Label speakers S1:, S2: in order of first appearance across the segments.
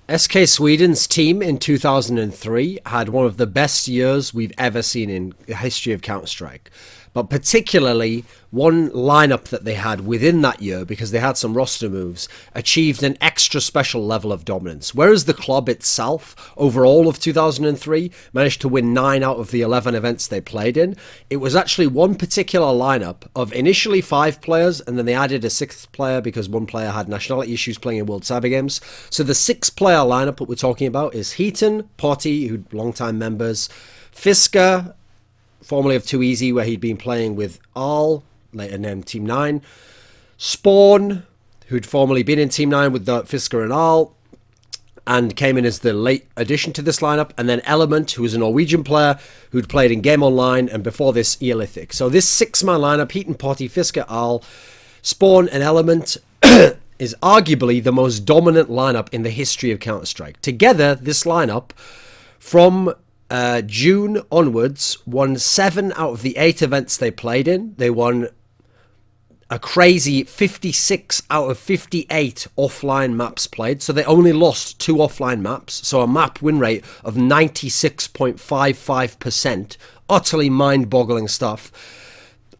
S1: SK Sweden's team in 2003 had one of the best years we've ever seen in the history of Counter-Strike. But particularly, one lineup that they had within that year, because they had some roster moves, achieved an extra special level of dominance. Whereas the club itself, over all of 2003, managed to win 9 out of the 11 events they played in, it was actually one particular lineup of initially 5 players, and then they added a 6th player because one player had nationality issues playing in World Cyber Games. So the 6-player lineup that we're talking about is Heaton, Potty, who long-time members, Fisker, formerly of Too Easy, where he'd been playing with Arl, later named Team 9. Spawn, who'd formerly been in Team 9 with Fisker and Arl, and came in as the late addition to this lineup. And then Element, who was a Norwegian player, who'd played in Game Online, and before this, Eolithic. So this 6-man lineup, Heaton, Potty, Fisker, Arl, Spawn, and Element, is arguably the most dominant lineup in the history of Counter-Strike. Together, this lineup, from June onwards, won 7 out of the 8 events they played in. They won a crazy 56 out of 58 offline maps played. So they only lost 2 offline maps. So a map win rate of 96.55%. Utterly mind-boggling stuff.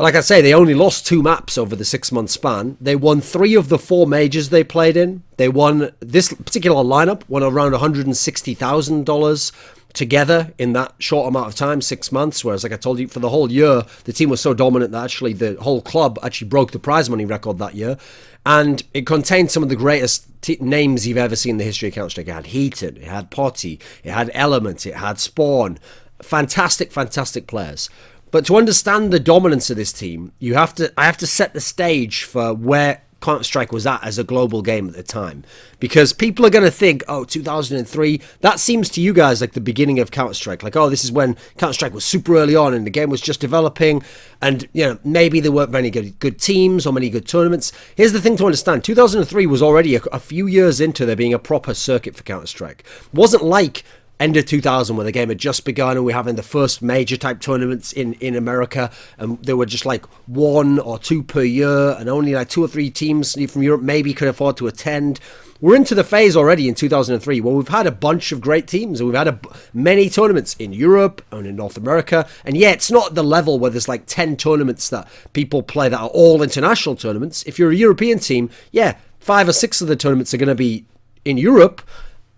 S1: Like I say, they only lost 2 maps over the 6-month span. They won 3 of the 4 majors they played in. They won, this particular lineup won around $160,000 together in that short amount of time, 6 months, whereas, like I told you, for the whole year, the team was so dominant that actually the whole club actually broke the prize money record that year. And it contained some of the greatest names you've ever seen in the history of Counter-Strike. It had Heaton, it had Potty, it had Element, it had Spawn. Fantastic, fantastic players. But to understand the dominance of this team, I have to set the stage for where Counter-Strike was at as a global game at the time. Because people are going to think, oh, 2003, that seems to you guys like the beginning of Counter-Strike. Like, oh, this is when Counter-Strike was super early on and the game was just developing. And, you know, maybe there weren't many good teams or many good tournaments. Here's the thing to understand. 2003 was already a few years into there being a proper circuit for Counter-Strike. It wasn't like end of 2000 when the game had just begun and we were having the first major type tournaments in America, and there were just like 1 or 2 per year, and only like 2 or 3 teams from Europe maybe could afford to attend. We're into the phase already in 2003 where we've had a bunch of great teams and we've had many tournaments in Europe and in North America, and yeah, it's not the level where there's like 10 tournaments that people play that are all international tournaments. If you're a European team, yeah, 5 or 6 of the tournaments are going to be in Europe,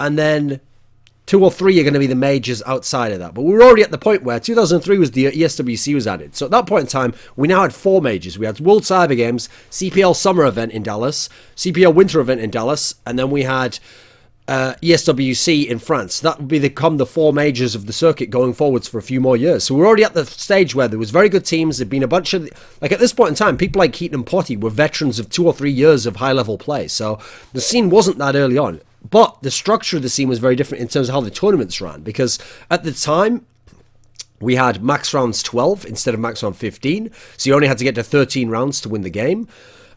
S1: and then 2 or 3 are going to be the majors outside of that. But we were already at the point where 2003 was the ESWC was added. So at that point in time, we now had 4 majors. We had World Cyber Games, CPL Summer Event in Dallas, CPL Winter Event in Dallas, and then we had ESWC in France. That would become the 4 majors of the circuit going forwards for a few more years. So we're already at the stage where there was very good teams. There'd been a bunch of, like at this point in time, people like Heaton and Potty were veterans of 2 or 3 years of high-level play. So the scene wasn't that early on. But the structure of the scene was very different in terms of how the tournaments ran, because at the time we had max rounds 12 instead of max round 15, so you only had to get to 13 rounds to win the game.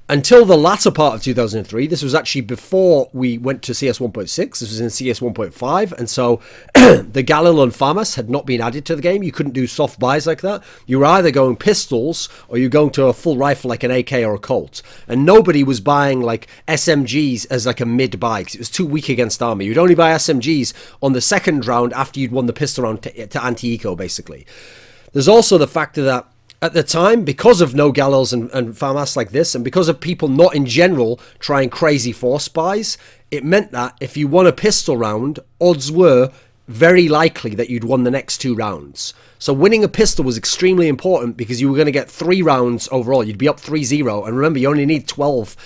S1: Until the latter part of 2003, this was actually before we went to CS 1.6, this was in CS 1.5, and so the Galil and FAMAS had not been added to the game. You couldn't do soft buys like that. You were either going pistols or you're going to a full rifle like an AK or a Colt. And nobody was buying like SMGs as like a mid buy because it was too weak against armor. You'd only buy SMGs on the second round after you'd won the pistol round to anti-eco, basically. There's also the factor that at the time, because of no Galils and FAMAS like this, and because of people not in general trying crazy force buys, it meant that if you won a pistol round, odds were very likely that you'd won the next 2 rounds. So winning a pistol was extremely important because you were going to get 3 rounds overall. You'd be up 3-0, and remember, you only need 12.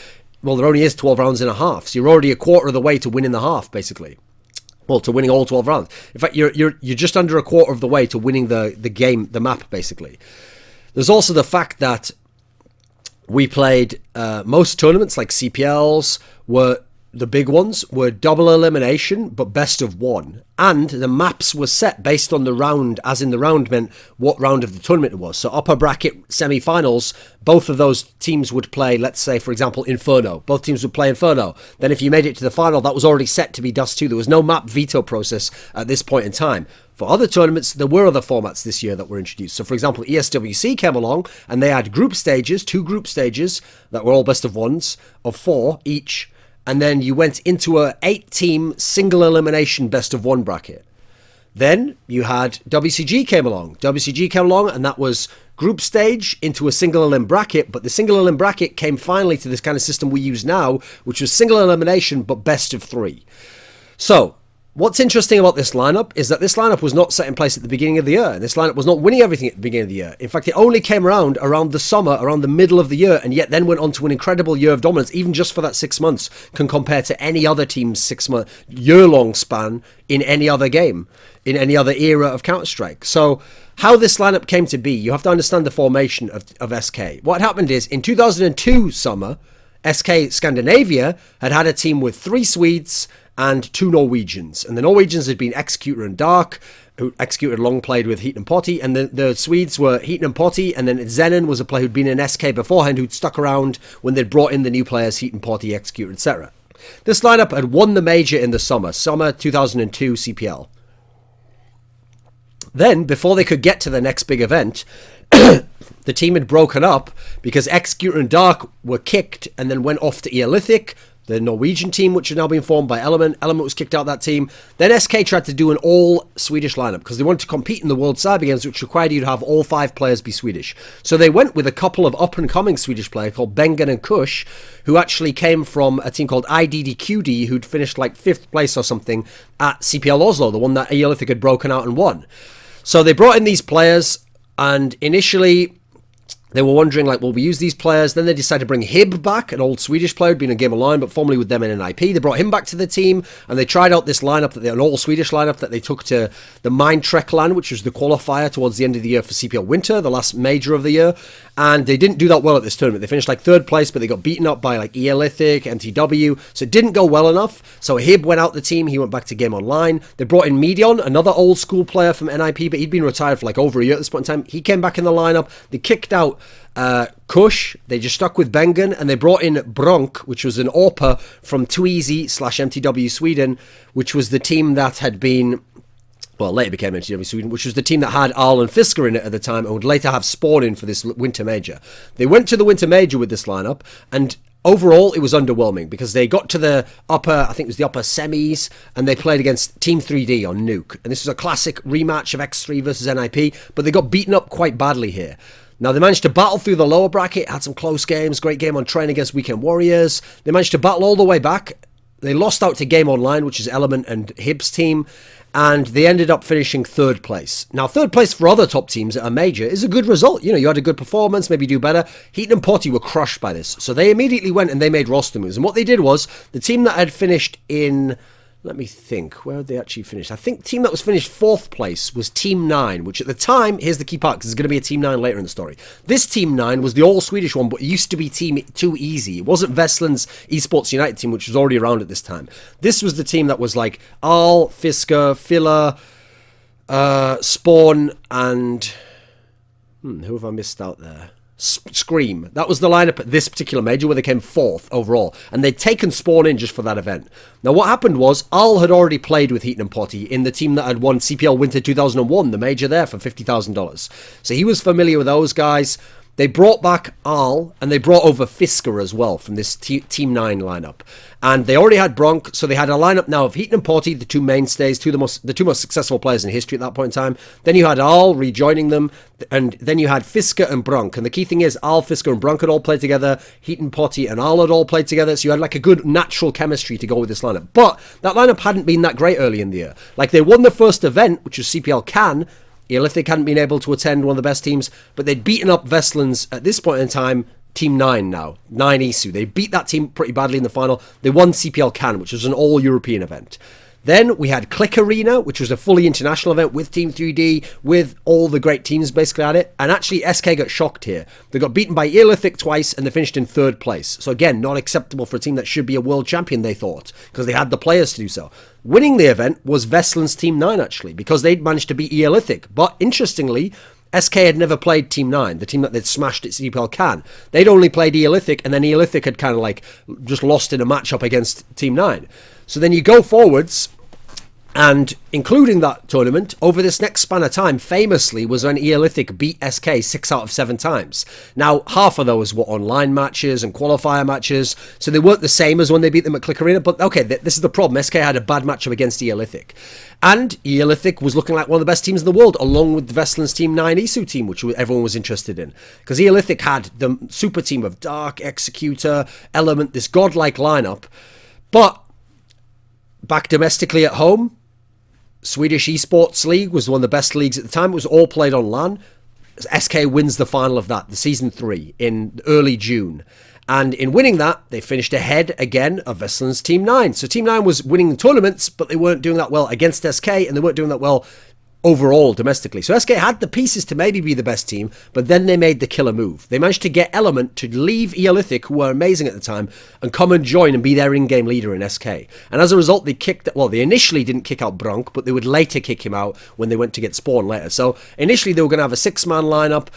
S1: Well, there only is 12 rounds in a half, so you're already a quarter of the way to winning the half, basically. Well, to winning all 12 rounds. In fact, you're just under a quarter of the way to winning the game, the map, basically. There's also the fact that we played most tournaments, like CPLs, were the big ones, were double elimination, but best of 1. And the maps were set based on the round, as in the round meant what round of the tournament it was. So upper bracket semi-finals, both of those teams would play, let's say, for example, Inferno. Both teams would play Inferno. Then if you made it to the final, that was already set to be Dust 2. There was no map veto process at this point in time. For other tournaments, there were other formats this year that were introduced. So, for example, ESWC came along, and they had group stages, 2 group stages, that were all best of 1s, of 4 each. and then you went into a 8-team single elimination best of 1 bracket. Then you had WCG came along. WCG came along, and that was group stage into a single elim bracket, but the single elim bracket came finally to this kind of system we use now, which was single elimination but best of 3. So what's interesting about this lineup is that this lineup was not set in place at the beginning of the year. This lineup was not winning everything at the beginning of the year. In fact, it only came around the summer, around the middle of the year, and yet then went on to an incredible year of dominance, even just for that 6 months, can compare to any other team's 6-month, year-long span in any other game, in any other era of Counter-Strike. So how this lineup came to be, you have to understand the formation of SK. What happened is, in 2002 summer, SK Scandinavia had a team with 3 Swedes and 2 Norwegians. And the Norwegians had been Executor and Dark, who Executor long played with Heat and Potty, and the Swedes were Heat and Potty, and then Zenon was a player who'd been in SK beforehand, who'd stuck around when they'd brought in the new players, Heat and Potty, Executor, etc. This lineup had won the major in the summer 2002 CPL. Then, before they could get to the next big event, the team had broken up because Executor and Dark were kicked and then went off to Eolithic, the Norwegian team, which had now been formed by Element. Element was kicked out of that team. Then SK tried to do an all-Swedish lineup because they wanted to compete in the World Cyber Games, which required you to have all 5 players be Swedish. So they went with a couple of up-and-coming Swedish players called Bengen and Kush, who actually came from a team called IDDQD, who'd finished like 5th place or something at CPL Oslo, the one that Eolithic had broken out and won. So they brought in these players, and initially they were wondering, like, will we use these players? Then they decided to bring Hib back, an old Swedish player who'd been in Game Online, but formerly with them in NIP. They brought him back to the team, and they tried out this lineup, an all-Swedish lineup that they took to the Mind Trekland, which was the qualifier towards the end of the year for CPL Winter, the last major of the year. And they didn't do that well at this tournament. They finished like 3rd place, but they got beaten up by like Eolithic, MTW, so it didn't go well enough. So Hib went out the team, he went back to Game Online. They brought in Medion, another old school player from NIP, but he'd been retired for like over a year at this point in time. He came back in the lineup. They kicked out Kush, they just stuck with Bengen, and they brought in Bronk, which was an AWPer from Twizy/MTW Sweden, which was the team that had been, well, later became MTW Sweden, which was the team that had Arl and Fisker in it at the time and would later have Spawn in for this Winter Major. They went to the Winter Major with this lineup, and overall it was underwhelming because they got to the upper, I think it was the upper semis, and they played against Team 3D on Nuke. And this was a classic rematch of X3 versus NIP, but they got beaten up quite badly here. Now, they managed to battle through the lower bracket, had some close games, great game on Train against Weekend Warriors. They managed to battle all the way back. They lost out to Game Online, which is Element and Hib's team, and they ended up finishing 3rd place. Now, 3rd place for other top teams at a major is a good result. You know, you had a good performance, maybe do better. Heat and Potty were crushed by this. So they immediately went and they made roster moves. And what they did was, the team that had finished in, let me think, where did they actually finish? I think the team that was finished 4th place was Team 9, which at the time, here's the key part, because there's going to be a Team 9 later in the story. This Team 9 was the all-Swedish one, but it used to be Team Too Easy. It wasn't Vestland's Esports United team, which was already around at this time. This was the team that was like Arl, Fisker, Filler, Spawn, and who have I missed out there? Scream. That was the lineup at this particular major where they came 4th overall, and they'd taken Spawn in just for that event. Now what happened was Al had already played with Heat and Potty in the team that had won CPL Winter 2001, the major there, for $50,000. So he was familiar with those guys. They brought back Al, and they brought over Fisker as well from this Team 9 lineup. And they already had Bronk, so they had a lineup now of Heat and Potty, the 2 mainstays, the two most successful players in history at that point in time. Then you had Al rejoining them, and then you had Fisker and Bronk. And the key thing is, Al, Fisker, and Bronk had all played together, Heat and Potty and Al had all played together, so you had like a good natural chemistry to go with this lineup. But that lineup hadn't been that great early in the year. Like, they won the first event, which was CPL Cannes. Eolithic hadn't been able to attend, one of the best teams, but they'd beaten up Vestland's, at this point in time, Team 9 now, 9 ISU. They beat that team pretty badly in the final. They won CPL Cannes, which was an all-European event. Then we had Click Arena, which was a fully international event with Team 3D, with all the great teams basically at it. And actually, SK got shocked here. They got beaten by Eolithic twice, and they finished in 3rd place. So again, not acceptable for a team that should be a world champion, they thought, because they had the players to do so. Winning the event was Vestland's Team 9, actually, because they'd managed to beat Eolithic. But interestingly, SK had never played Team 9, the team that they'd smashed at CPL Cannes. They'd only played Eolithic, and then Eolithic had kind of like just lost in a matchup against Team 9. So then you go forwards, And including that tournament, over this next span of time, famously was when Eolithic beat SK 6 out of 7 times. Now, half of those were online matches and qualifier matches, so they weren't the same as when they beat them at Click Arena. But okay, this is the problem. SK had a bad matchup against Eolithic. And Eolithic was looking like one of the best teams in the world, along with Vesselin's Team 9 ISU team, which everyone was interested in. Because Eolithic had the super team of Dark, Executor, Element, this godlike lineup. But back domestically at home, Swedish Esports League was one of the best leagues at the time. It was all played on LAN. SK wins the final of that, the Season 3, in early June. And in winning that, they finished ahead again of Vesselin's Team 9. So Team 9 was winning tournaments, but they weren't doing that well against SK, and they weren't doing that well overall domestically. So SK had the pieces to maybe be the best team, but then they made the killer move. They managed to get Element to leave Eolithic, who were amazing at the time, and come and join and be their in-game leader in SK. And as a result, they initially didn't kick out Bronk, but they would later kick him out when they went to get Spawn later. So initially they were going to have a 6-man lineup,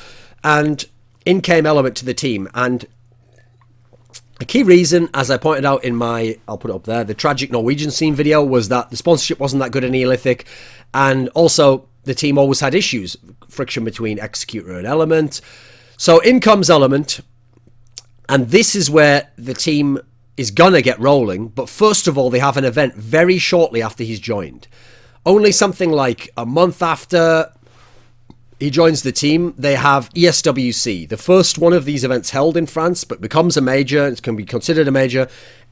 S1: and in came Element to the team. And the key reason, as I pointed out in my, I'll put it up there, the Tragic Norwegian Scene video, was that the sponsorship wasn't that good in Eolithic, and also the team always had issues, friction between Executor and Element. So in comes Element, and this is where the team is gonna get rolling, but first of all, they have an event very shortly after he's joined. Only something like a month after he joins the team, they have ESWC, the first one of these events held in France, but becomes a major. It can be considered a major.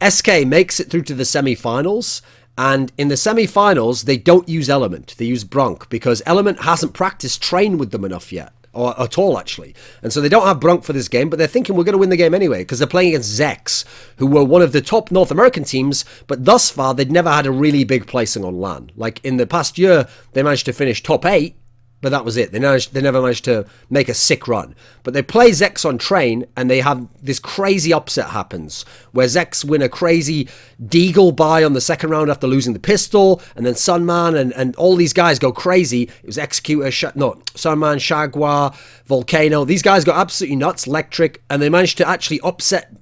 S1: SK makes it through to the semi-finals, and in the semi-finals, they don't use Element. They use Bronk, because Element hasn't practiced train with them enough yet, or at all, actually. And so they don't have Bronk for this game, but they're thinking we're going to win the game anyway, because they're playing against Zex, who were one of the top North American teams, but thus far, they'd never had a really big placing on LAN. Like, in the past year, they managed to finish top 8, but that was it. They never managed to make a sick run. But they play Zex on train, and they have this crazy upset happens, where Zex win a crazy Deagle buy on the second round after losing the pistol, and then Sunman and all these guys go crazy. It was Executor, Sunman, Shagwa, Volcano. These guys got absolutely nuts, electric, and they managed to actually upset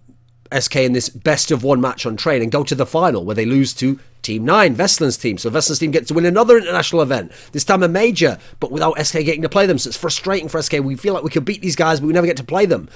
S1: SK in this best of one match on train and go to the final, where they lose to Team 9, Vesselin's team. So Vesselin's team gets to win another international event, this time a major, but without SK getting to play them. So it's frustrating for SK. We feel like we could beat these guys, but we never get to play them.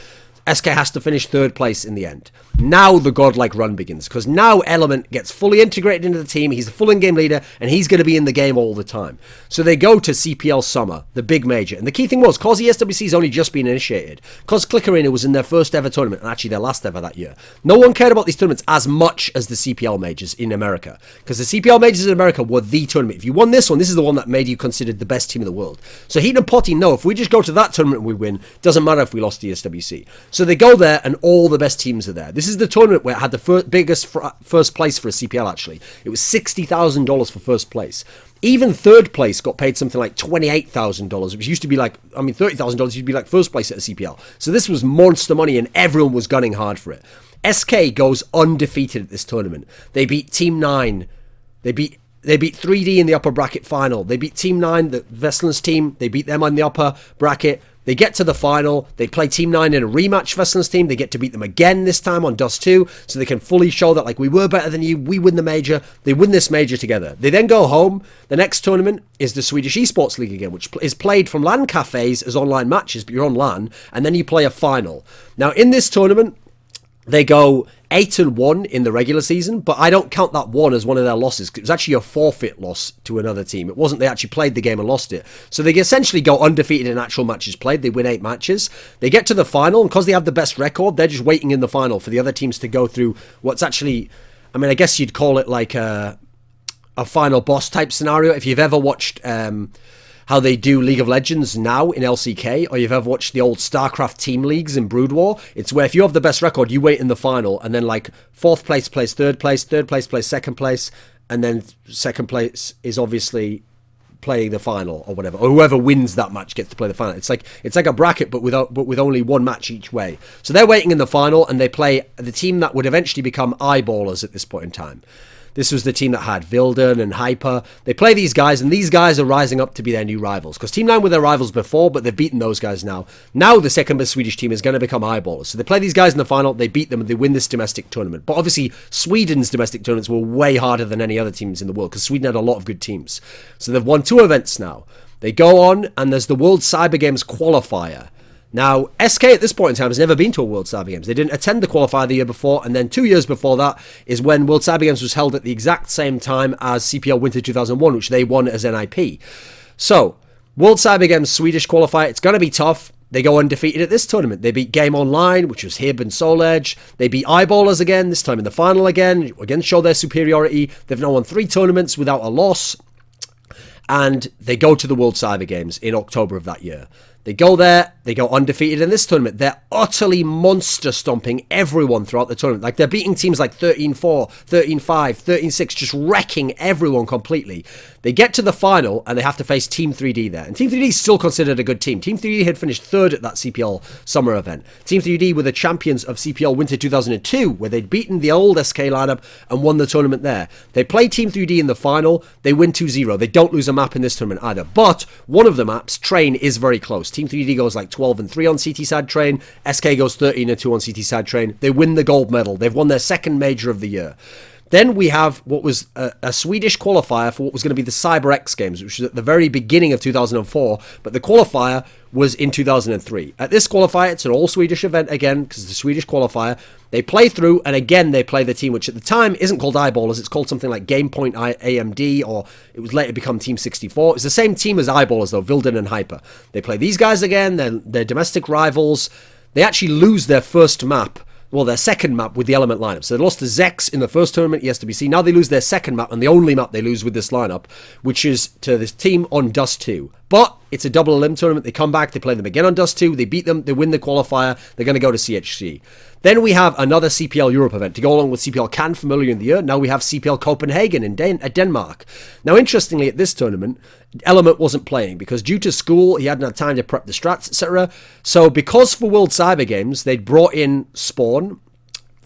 S1: SK has to finish 3rd place in the end. Now the godlike run begins, because now Element gets fully integrated into the team. He's a full in-game leader, and he's going to be in the game all the time. So they go to CPL Summer, the big major. And the key thing was, because ESWC has only just been initiated, because Click Arena was in their first ever tournament, and actually their last ever that year, no one cared about these tournaments as much as the CPL majors in America. Because the CPL majors in America were the tournament. If you won this one, this is the one that made you considered the best team in the world. So Heat and Potty know, if we just go to that tournament and we win, doesn't matter if we lost the ESWC. So they go there, and all the best teams are there. This is the tournament where it had the biggest first place for a CPL, actually. It was $60,000 for first place. Even 3rd place got paid something like $28,000, which used to be like, $30,000 used to be like first place at a CPL. So this was monster money, and everyone was gunning hard for it. SK goes undefeated at this tournament. They beat Team 9. They beat 3D in the upper bracket final. They beat Team 9, the Vesselin's team. They beat them on the upper bracket. They get to the final. They play Team 9 in a rematch, Vesselin's team. They get to beat them again this time on Dust 2, so they can fully show that, like, we were better than you. We win the major. They win this major together. They then go home. The next tournament is the Swedish Esports League again, which is played from LAN cafes as online matches, but you're on LAN, and then you play a final. Now, in this tournament, they go 8-1 in the regular season, but I don't count that one as one of their losses. It was actually a forfeit loss to another team. It wasn't they actually played the game and lost it. So they essentially go undefeated in actual matches played. They win 8 matches. They get to the final, and because they have the best record, they're just waiting in the final for the other teams to go through what's actually, I guess you'd call it like a final boss type scenario. If you've ever watched how they do League of Legends now in LCK, or you've ever watched the old StarCraft team leagues in Brood War, it's where if you have the best record, you wait in the final, and then like 4th place plays 3rd place, 3rd place plays 2nd place, and then 2nd place is obviously playing the final or whatever, or whoever wins that match gets to play the final. It's like a bracket, but with only one match each way. So they're waiting in the final, and they play the team that would eventually become Eyeballers at this point in time. This was the team that had Vilden and Hyper. They play these guys, and these guys are rising up to be their new rivals. Because Team 9 were their rivals before, but they've beaten those guys now. Now the second best Swedish team is going to become Eyeballers. So they play these guys in the final, they beat them, and they win this domestic tournament. But obviously, Sweden's domestic tournaments were way harder than any other teams in the world, because Sweden had a lot of good teams. So they've won 2 events now. They go on, and there's the World Cyber Games qualifier. Now, SK at this point in time has never been to a World Cyber Games. They didn't attend the qualifier the year before, and then 2 years before that is when World Cyber Games was held at the exact same time as CPL Winter 2001, which they won as NIP. So, World Cyber Games Swedish qualifier, it's going to be tough. They go undefeated at this tournament. They beat Game Online, which was Hib and Soul Edge. They beat Eyeballers again, this time in the final again show their superiority. They've now won 3 tournaments without a loss. And they go to the World Cyber Games in October of that year. They go there, they go undefeated in this tournament. They're utterly monster stomping everyone throughout the tournament. Like, they're beating teams like 13-4, 13-5, 13-6, just wrecking everyone completely. They get to the final, and they have to face Team 3D there. And Team 3D is still considered a good team. Team 3D had finished 3rd at that CPL summer event. Team 3D were the champions of CPL Winter 2002, where they'd beaten the old SK lineup and won the tournament there. They play Team 3D in the final. They win 2-0. They don't lose a map in this tournament either. But one of the maps, Train, is very close. Team 3D goes like 12-3 on CT Side Train. SK goes 13-2 on CT Side Train. They win the gold medal. They've won their 2nd major of the year. Then we have what was a Swedish qualifier for what was going to be the Cyber X Games, which was at the very beginning of 2004, but the qualifier was in 2003. At this qualifier, it's an all-Swedish event again, because it's a Swedish qualifier. They play through, and again, they play the team, which at the time isn't called Eyeballers, it's called something like GamePoint AMD, or it was later become Team 64. It's the same team as Eyeballers, though, Vilden and Hyper. They play these guys again, they're domestic rivals. They actually lose their first map, well, their second map with the Element lineup. So they lost to Zex in the first tournament, ESWC. Now they lose their second map, and the only map they lose with this lineup, which is to this team on Dust 2. But it's a double elim tournament. They come back, they play them again on Dust 2, they beat them, they win the qualifier, they're going to go to CHC. Then we have another CPL Europe event to go along with CPL Cannes from earlier in the year. Now we have CPL Copenhagen in Denmark. Now, interestingly, at this tournament, Element wasn't playing because due to school, he hadn't had time to prep the strats, etc. So because for World Cyber Games, they'd brought in Spawn,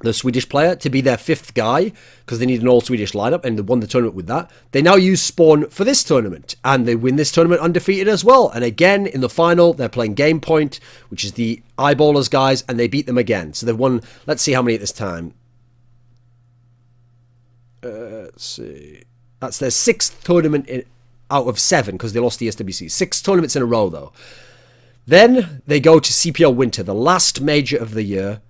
S1: the Swedish player, to be their 5th guy because they need an all-Swedish lineup, and they won the tournament with that. They now use Spawn for this tournament, and they win this tournament undefeated as well. And again, in the final, they're playing GamePoint, which is the Eyeballers guys, and they beat them again. So they've won, let's see how many at this time. Let's see. That's their 6th tournament out of 7 because they lost the SWC. 6 tournaments in a row, though. Then they go to CPL Winter, the last major of the year,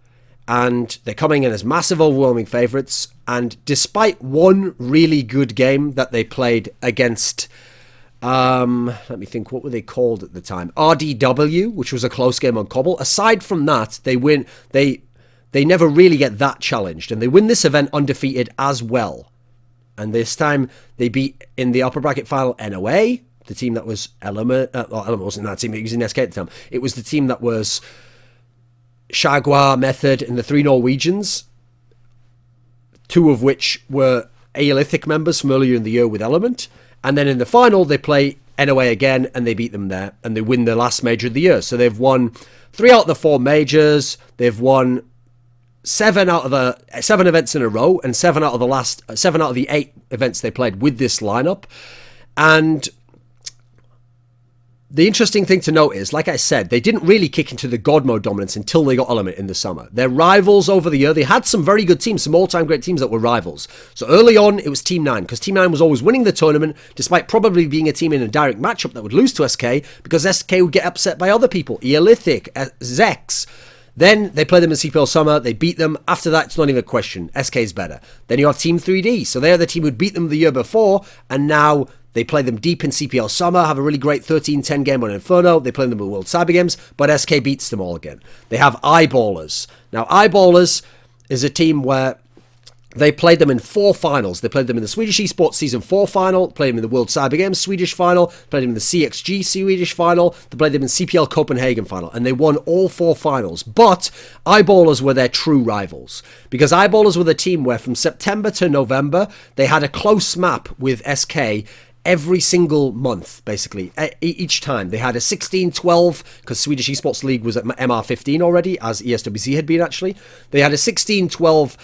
S1: and they're coming in as massive, overwhelming favourites. And despite one really good game that they played against, let me think, what were they called at the time? RDW, which was a close game on Cobble. Aside from that, they win. They never really get that challenged, and they win this event undefeated as well. And this time they beat in the upper bracket final NOA, the team that was Element. Element wasn't that team, it was in SK at the time. It was the team that was Shagwa, Method, and the 3 Norwegians, 2 of which were Aeolithic members from earlier in the year with Element. And then in the final, they play NOA again, and they beat them there, and they win the last major of the year. So they've won 3 out of the 4 majors. They've won 7 out of the 7 events in a row, and 7 out of the 8 events they played with this lineup. And the interesting thing to note is, like I said, they didn't really kick into the God mode dominance until they got Element in the summer. Their rivals over the year, they had some very good teams, some all-time great teams that were rivals. So early on, it was Team 9, because Team 9 was always winning the tournament, despite probably being a team in a direct matchup that would lose to SK, because SK would get upset by other people. Eolithic, Zex. Then they played them in CPL Summer, they beat them. After that, it's not even a question. SK's better. Then you have Team 3D. So they're the team who'd beat them the year before, and now they play them deep in CPL Summer, have a really great 13-10 game on Inferno. They play them in World Cyber Games, but SK beats them all again. They have Eyeballers. Now, Eyeballers is a team where they played them in 4 finals. They played them in the Swedish Esports Season 4 final, played them in the World Cyber Games Swedish final, played them in the CXG Swedish final, they played them in CPL Copenhagen final, and they won all 4 finals. But Eyeballers were their true rivals, because Eyeballers were the team where from September to November, they had a close map with SK every single month, basically. Each time. They had a 16-12, because Swedish Esports League was at MR15 already, as ESWC had been, actually. They had a 16-12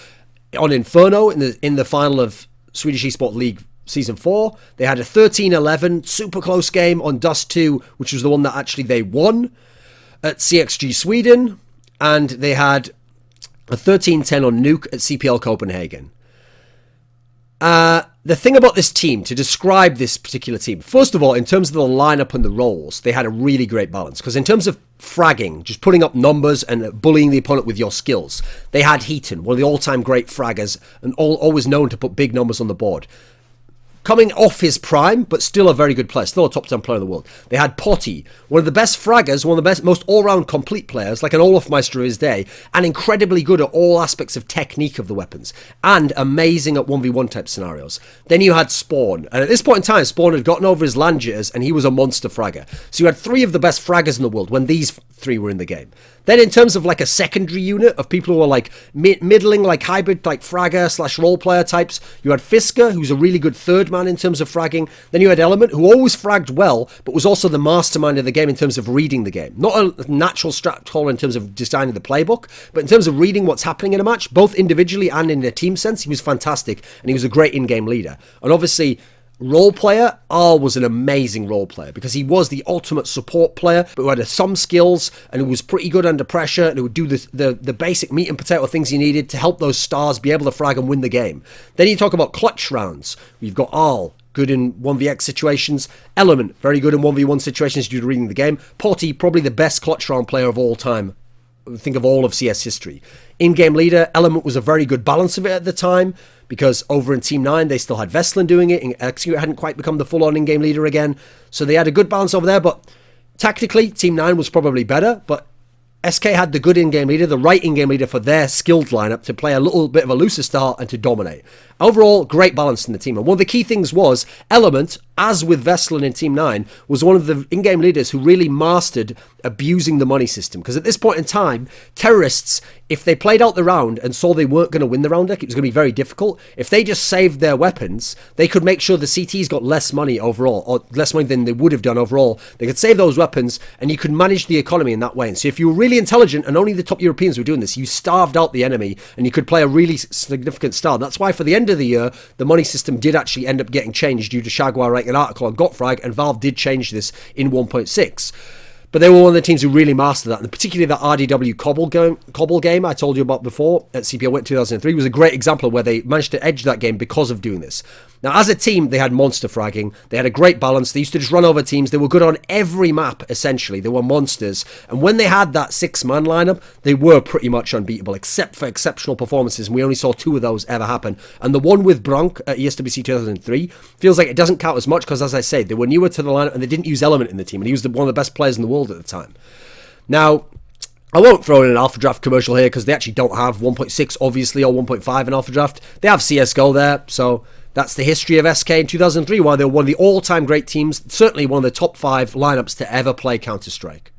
S1: on Inferno in the final of Swedish Esports League Season 4. They had a 13-11 super close game on Dust 2, which was the one that actually they won at CXG Sweden. And they had a 13-10 on Nuke at CPL Copenhagen. The thing about this team, to describe this particular team, first of all, in terms of the lineup and the roles, they had a really great balance. Because in terms of fragging, just putting up numbers and bullying the opponent with your skills, they had Heaton, one of the all-time great fraggers, and always known to put big numbers on the board. Coming off his prime, but still a very good player, still a top 10 player in the world. They had Potty, one of the best fraggers, one of the best, most all-round complete players, like an Olafmeister of his day, and incredibly good at all aspects of technique of the weapons, and amazing at 1v1 type scenarios. Then you had Spawn, and at this point in time, Spawn had gotten over his land jitters, and he was a monster fragger. So you had 3 of the best fraggers in the world when these 3 were in the game. Then in terms of like a secondary unit of people who are like middling, like hybrid, like fragger / role player types, you had Fisker, who's a really good third man in terms of fragging. Then you had Element, who always fragged well, but was also the mastermind of the game in terms of reading the game. Not a natural strat caller in terms of designing the playbook, but in terms of reading what's happening in a match, both individually and in a team sense, he was fantastic, and he was a great in-game leader. And obviously, role player, Arl was an amazing role player because he was the ultimate support player, but who had some skills and who was pretty good under pressure and who would do the basic meat and potato things you needed to help those stars be able to frag and win the game. Then you talk about clutch rounds. You've got Arl, good in 1vx situations. Element, very good in 1v1 situations due to reading the game. Potty, probably the best clutch round player of all time. Think of all of CS history. In-game leader, Element was a very good balance of it at the time, because over in Team 9, they still had Vestlin doing it, and Execute hadn't quite become the full-on in-game leader again. So they had a good balance over there, but tactically, Team 9 was probably better, but SK had the good in-game leader, the right in-game leader for their skilled lineup to play a little bit of a looser style and to dominate. Overall, great balance in the team. And one of the key things was Element, as with Vestlin in Team 9, was one of the in-game leaders who really mastered abusing the money system. Because at this point in time, terrorists, if they played out the round and saw they weren't going to win the round deck, it was going to be very difficult. If they just saved their weapons, they could make sure the CTs got less money overall, or less money than they would have done overall. They could save those weapons, and you could manage the economy in that way. And so if you were really intelligent, and only the top Europeans were doing this, you starved out the enemy, and you could play a really significant style. That's why for the end of the year, the money system did actually end up getting changed due to Shagwar writing an article on Gotfrag, and Valve did change this in 1.6. But they were one of the teams who really mastered that, and particularly that RDW Cobble game I told you about before at CPL Wit 2003 was a great example of where they managed to edge that game because of doing this. Now, as a team, they had monster fragging. They had a great balance. They used to just run over teams. They were good on every map, essentially. They were monsters. And when they had that 6-man lineup, they were pretty much unbeatable, except for exceptional performances. And we only saw 2 of those ever happen. And the one with Bronk at ESWC 2003 feels like it doesn't count as much because, as I say, they were newer to the lineup and they didn't use Element in the team. And he was one of the best players in the world at the time. Now, I won't throw in an Alpha Draft commercial here because they actually don't have 1.6, obviously, or 1.5 in Alpha Draft. They have CSGO there, so that's the history of SK in 2003, while they were one of the all-time great teams, certainly one of the top 5 lineups to ever play Counter-Strike.